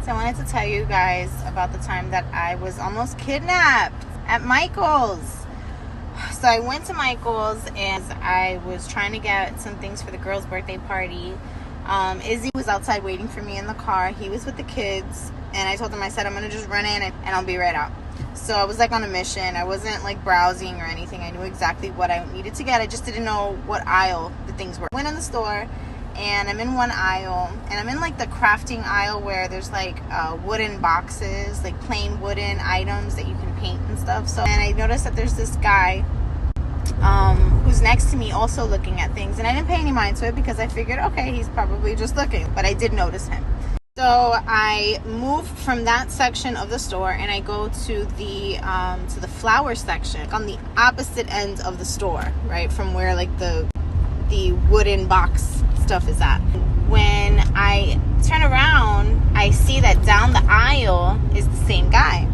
So I wanted to tell you guys about the time that I was almost kidnapped at Michael's. So I went to Michael's and I was trying to get some things for the girls' birthday party. Izzy was outside waiting for me in the car. He was with the kids, and I told him, I said, I'm going to just run in and I'll be right out. So I was like on a mission. I wasn't like browsing or anything. I knew exactly what I needed to get. I just didn't know what aisle the things were. I went in the store, and I'm in one aisle, and I'm in like the crafting aisle where there's like wooden boxes, like plain wooden items that you can paint and stuff. So, and I noticed that there's this guy who's next to me also looking at things, and I didn't pay any mind to it because I figured, okay, he's probably just looking, but I did notice him. So I moved from that section of the store and I go to the flower section on the opposite end of the store, right from where like the wooden box stuff is at. When I turn around, I see that down the aisle is the same guy.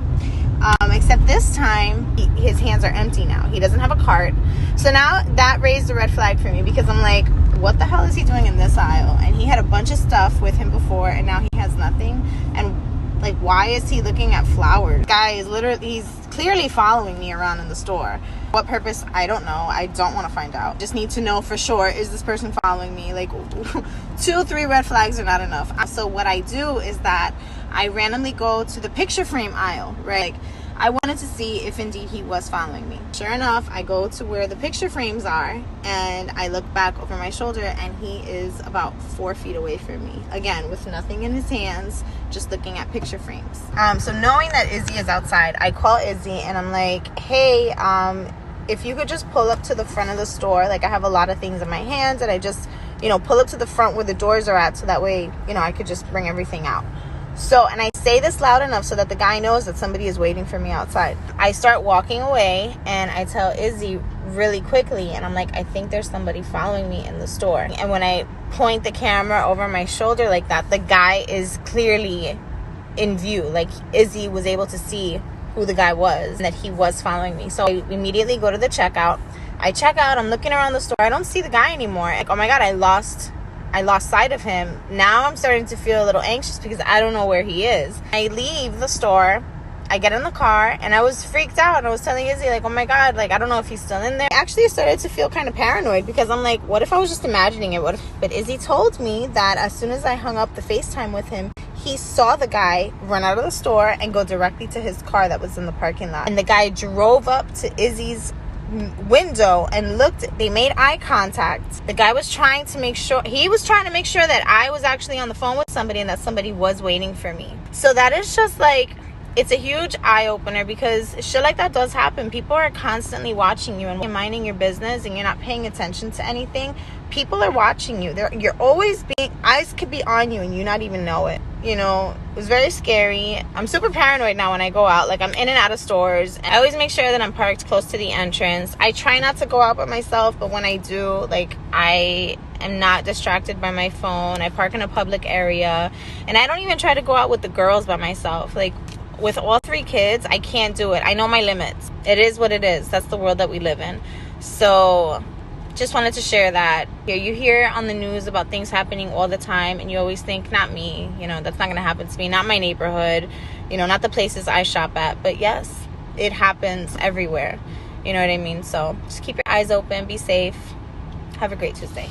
Except this time, his hands are empty now. He doesn't have a cart. So now that raised a red flag for me because I'm like, what the hell is he doing in this aisle? And he had a bunch of stuff with him before, and now he has nothing. And like, why is he looking at flowers? Guy is he's clearly following me around in the store. What purpose? I don't know. I don't want to find out. Just need to know for sure, is this person following me? Like 2-3 red flags are not enough. So what I do is that I randomly go to the picture frame aisle, right? Like, I wanted to see if indeed he was following me. Sure enough, I go to where the picture frames are, and I look back over my shoulder, and he is about 4 feet away from me. Again, with nothing in his hands, just looking at picture frames. So knowing that Izzy is outside, I call Izzy, and I'm like, hey, if you could just pull up to the front of the store. Like, I have a lot of things in my hands, and I just, pull up to the front where the doors are at, so that way, I could just bring everything out. So, and I say this loud enough so that the guy knows that somebody is waiting for me outside. I start walking away, and I tell Izzy really quickly, and I'm like, I think there's somebody following me in the store. And when I point the camera over my shoulder like that, the guy is clearly in view. Like, Izzy was able to see who the guy was and that he was following me. So I immediately go to the checkout. I check out. I'm looking around the store. I don't see the guy anymore. Like, oh my God, I lost sight of him. Now I'm starting to feel a little anxious because I don't know where he is. I leave the store. I get in the car, and I was freaked out. I was telling Izzy, like, oh my God, like, I don't know if he's still in there. I actually started to feel kind of paranoid because I'm like, what if I was just imagining it? But Izzy told me that as soon as I hung up the FaceTime with him, he saw the guy run out of the store and go directly to his car that was in the parking lot. And the guy drove up to Izzy's window and looked. They made eye contact. The guy was trying to make sure that I was actually on the phone with somebody and that somebody was waiting for me. So that is just like, it's a huge eye-opener because shit like that does happen. People are constantly watching you, and when you're minding your business and you're not paying attention to anything, people are watching you. You're always eyes could be on you and you not even know it. It was very scary. I'm super paranoid now when I go out. Like, I'm in and out of stores. I always make sure that I'm parked close to the entrance. I try not to go out by myself, but when I do, like, I am not distracted by my phone. I park in a public area, and I don't even try to go out with the girls by myself. Like, with all 3 kids, I can't do it. I know my limits. It is what it is. That's the world that we live in. So just wanted to share that. You hear on the news about things happening all the time, and you always think, not me. That's not going to happen to me. Not my neighborhood. Not the places I shop at. But yes, it happens everywhere. You know what I mean? So just keep your eyes open. Be safe. Have a great Tuesday.